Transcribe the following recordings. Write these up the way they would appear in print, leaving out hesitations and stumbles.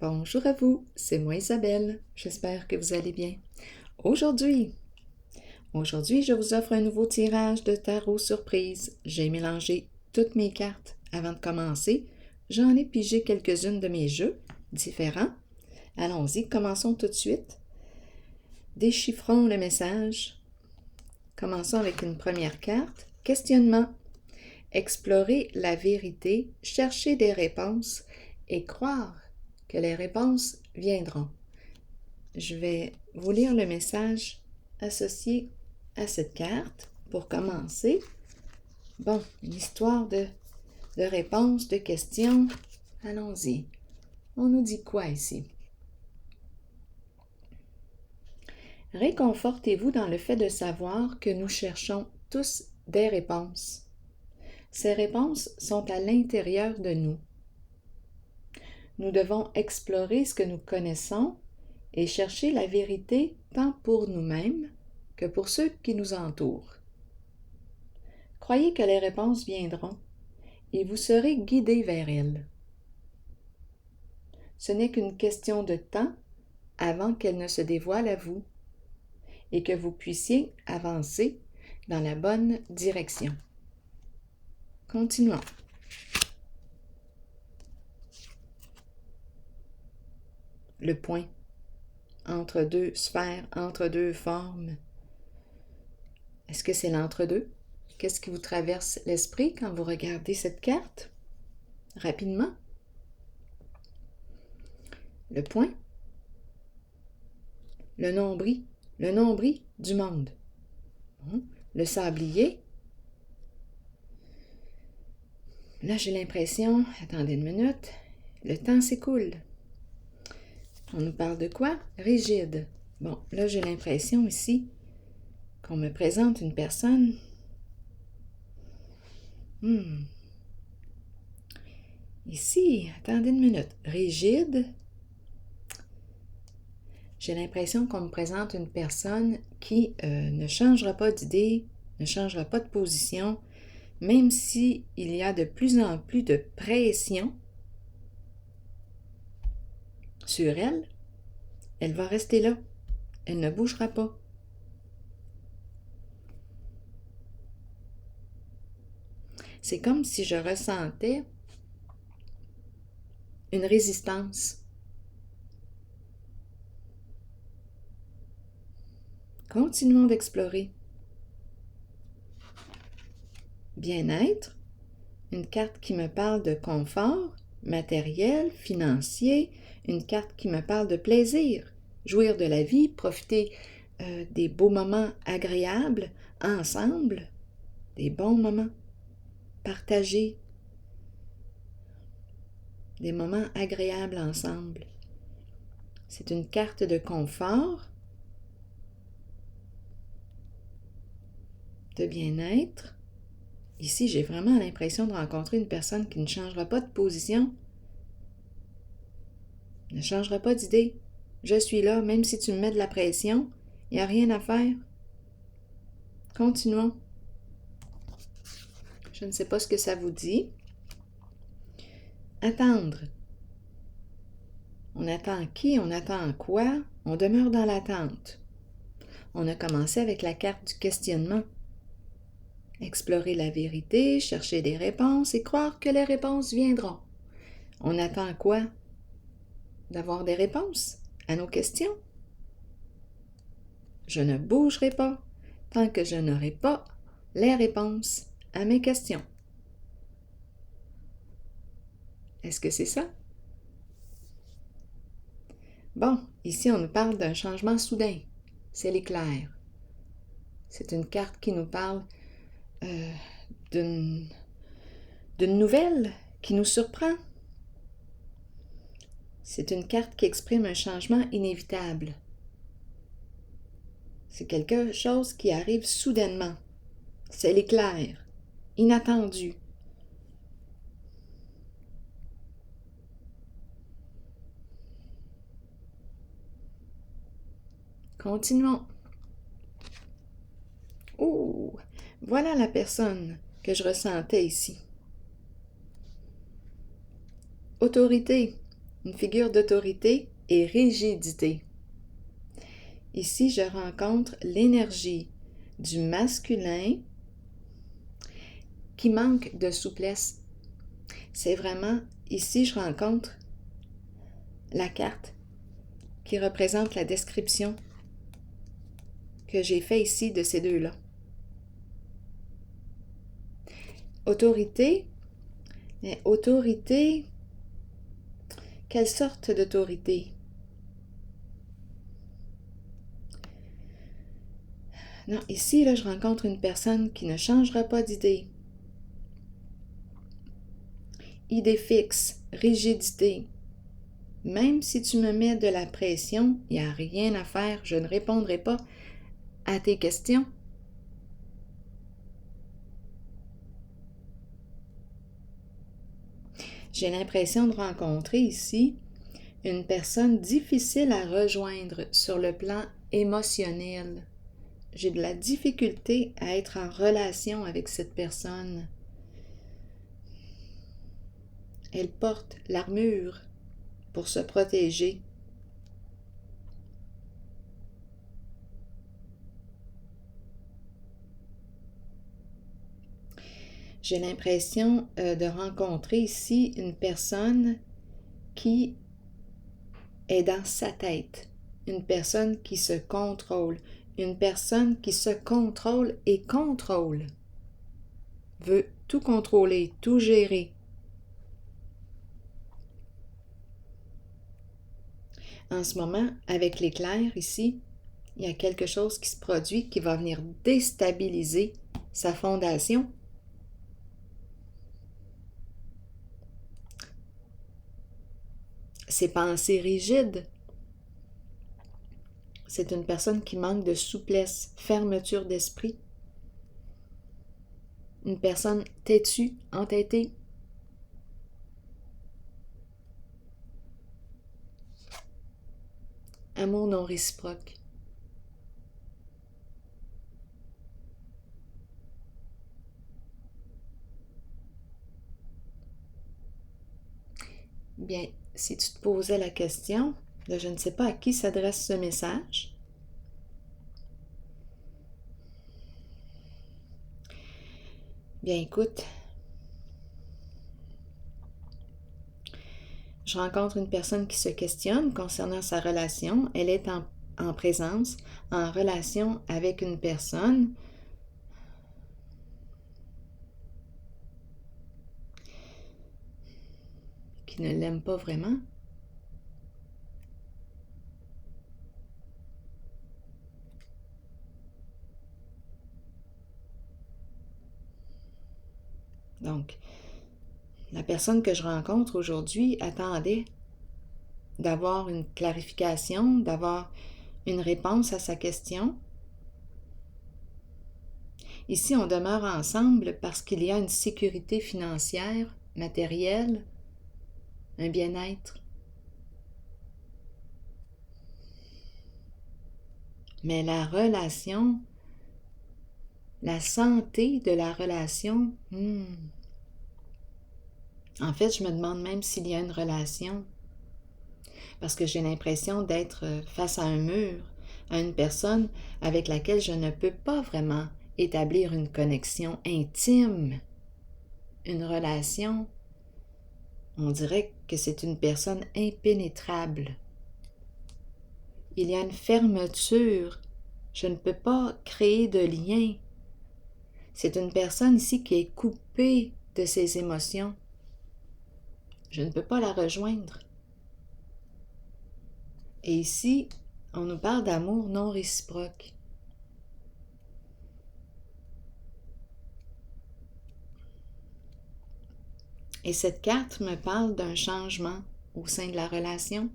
Bonjour à vous, c'est moi Isabelle, j'espère que vous allez bien. Aujourd'hui, je vous offre un nouveau tirage de tarot surprise. J'ai mélangé toutes mes cartes avant de commencer. J'en ai pigé quelques-unes de mes jeux différents. Allons-y, commençons tout de suite. Déchiffrons le message. Commençons avec une première carte. Questionnement. Explorer la vérité, chercher des réponses et croire que les réponses viendront. Je vais vous lire le message associé à cette carte pour commencer. Bon, une histoire de réponses, de questions. Allons-y. On nous dit quoi ici? Réconfortez-vous dans le fait de savoir que nous cherchons tous des réponses. Ces réponses sont à l'intérieur de nous. Nous devons explorer ce que nous connaissons et chercher la vérité tant pour nous-mêmes que pour ceux qui nous entourent. Croyez que les réponses viendront et vous serez guidés vers elles. Ce n'est qu'une question de temps avant qu'elles ne se dévoilent à vous et que vous puissiez avancer dans la bonne direction. Continuons. Le point. Entre deux sphères, entre deux formes. Est-ce que c'est l'entre-deux? Qu'est-ce qui vous traverse l'esprit quand vous regardez cette carte? Rapidement. Le point. Le nombril du monde. Le sablier. Là, j'ai l'impression, attendez une minute, le temps s'écoule. On nous parle de quoi? Rigide. Bon, là, j'ai l'impression ici qu'on me présente une personne. Ici, attendez une minute. Rigide. J'ai l'impression qu'on me présente une personne qui ne changera pas d'idée, ne changera pas de position, même s'il y a de plus en plus de pression sur elle, elle va rester là. Elle ne bougera pas. C'est comme si je ressentais une résistance. Continuons d'explorer. Bien-être, une carte qui me parle de confort, matériel, financier, une carte qui me parle de plaisir, jouir de la vie, profiter des beaux moments agréables ensemble, des bons moments, partager des moments agréables ensemble. C'est une carte de confort, de bien-être. Ici, j'ai vraiment l'impression de rencontrer une personne qui ne changera pas de position, ne changera pas d'idée. Je suis là, même si tu me mets de la pression, il n'y a rien à faire. Continuons. Je ne sais pas ce que ça vous dit. Attendre. On attend qui? On attend quoi? On demeure dans l'attente. On a commencé avec la carte du questionnement. Explorer la vérité, chercher des réponses et croire que les réponses viendront. On attend quoi? D'avoir des réponses à nos questions. Je ne bougerai pas tant que je n'aurai pas les réponses à mes questions. Est-ce que c'est ça? Bon, ici on nous parle d'un changement soudain. C'est l'éclair. C'est une carte qui nous parle d'une nouvelle qui nous surprend. C'est une carte qui exprime un changement inévitable. C'est quelque chose qui arrive soudainement. C'est l'éclair, inattendu. Continuons. Oh, voilà la personne que je ressentais ici. Autorité, une figure d'autorité et rigidité. Ici, je rencontre l'énergie du masculin qui manque de souplesse. C'est vraiment, ici, je rencontre la carte qui représente la description que j'ai fait ici de ces deux-là. Autorité, mais autorité, quelle sorte d'autorité? Non, ici, là, je rencontre une personne qui ne changera pas d'idée. Idée fixe, rigidité. Même si tu me mets de la pression, il n'y a rien à faire, je ne répondrai pas à tes questions. J'ai l'impression de rencontrer ici une personne difficile à rejoindre sur le plan émotionnel. J'ai de la difficulté à être en relation avec cette personne. Elle porte l'armure pour se protéger. J'ai l'impression de rencontrer ici une personne qui est dans sa tête, une personne qui se contrôle, une personne qui se contrôle et contrôle, veut tout contrôler, tout gérer. En ce moment, avec l'éclair ici, il y a quelque chose qui se produit qui va venir déstabiliser sa fondation. Ses pensées rigides. C'est une personne qui manque de souplesse, fermeture d'esprit. Une personne têtue, entêtée. Amour non réciproque. Bien, si tu te posais la question, là, je ne sais pas à qui s'adresse ce message. Bien, écoute, je rencontre une personne qui se questionne concernant sa relation. Elle est en présence, en relation avec une personne qui ne l'aime pas vraiment. Donc, la personne que je rencontre aujourd'hui attendait d'avoir une clarification, d'avoir une réponse à sa question. Ici, on demeure ensemble parce qu'il y a une sécurité financière, matérielle, un bien-être. Mais la relation, la santé de la relation, en fait, je me demande même s'il y a une relation. Parce que j'ai l'impression d'être face à un mur, à une personne avec laquelle je ne peux pas vraiment établir une connexion intime, une relation. On dirait que c'est une personne impénétrable. Il y a une fermeture. Je ne peux pas créer de lien. C'est une personne ici qui est coupée de ses émotions. Je ne peux pas la rejoindre. Et ici, on nous parle d'amour non réciproque. Et cette carte me parle d'un changement au sein de la relation.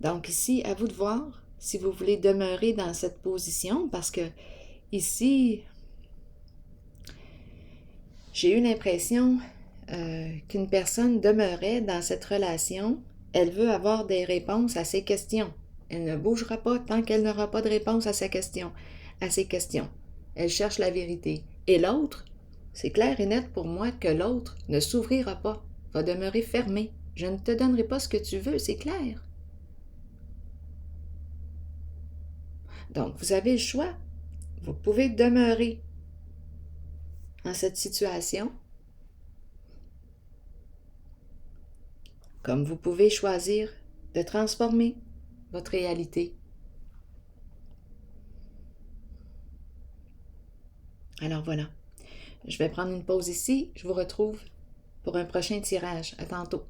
Donc ici, à vous de voir si vous voulez demeurer dans cette position, parce que ici, j'ai eu l'impression qu'une personne demeurait dans cette relation. Elle veut avoir des réponses à ses questions. Elle ne bougera pas tant qu'elle n'aura pas de réponse à ses questions. Elle cherche la vérité. Et l'autre, c'est clair et net pour moi que l'autre ne s'ouvrira pas, va demeurer fermé. Je ne te donnerai pas ce que tu veux, c'est clair. Donc, vous avez le choix. Vous pouvez demeurer dans cette situation, comme vous pouvez choisir de transformer votre réalité. Alors voilà, je vais prendre une pause ici. Je vous retrouve pour un prochain tirage. À tantôt.